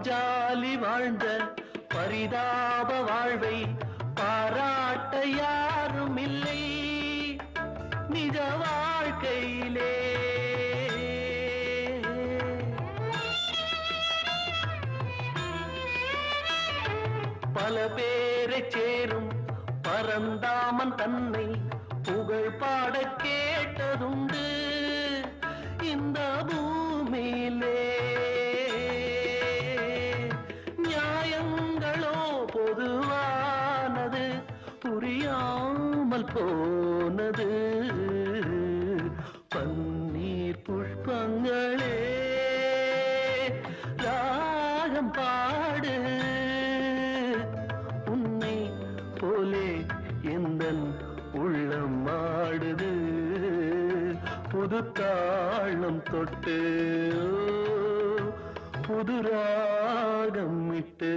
பாஞ்சாலி வாழ்ந்த பரிதாப வாழ்வை பாராட்ட யாரும் இல்லை நிஜ வாழ்க்கையிலே. பல பேரை சேரும் பரந்தாமன் தன்னை புகழ் பாட கேட்டதுண்டு இந்த பூமியிலே. நியாயங்களோ பொதுவானது புரியாமல் போனது. பன்னீர் புஷ்பங்களே ராகம் பாடு உன்னை போலே எந்தன் உள்ளம் ஆடுது புது தாளம் தொட்டு புது ராகம் விட்டு.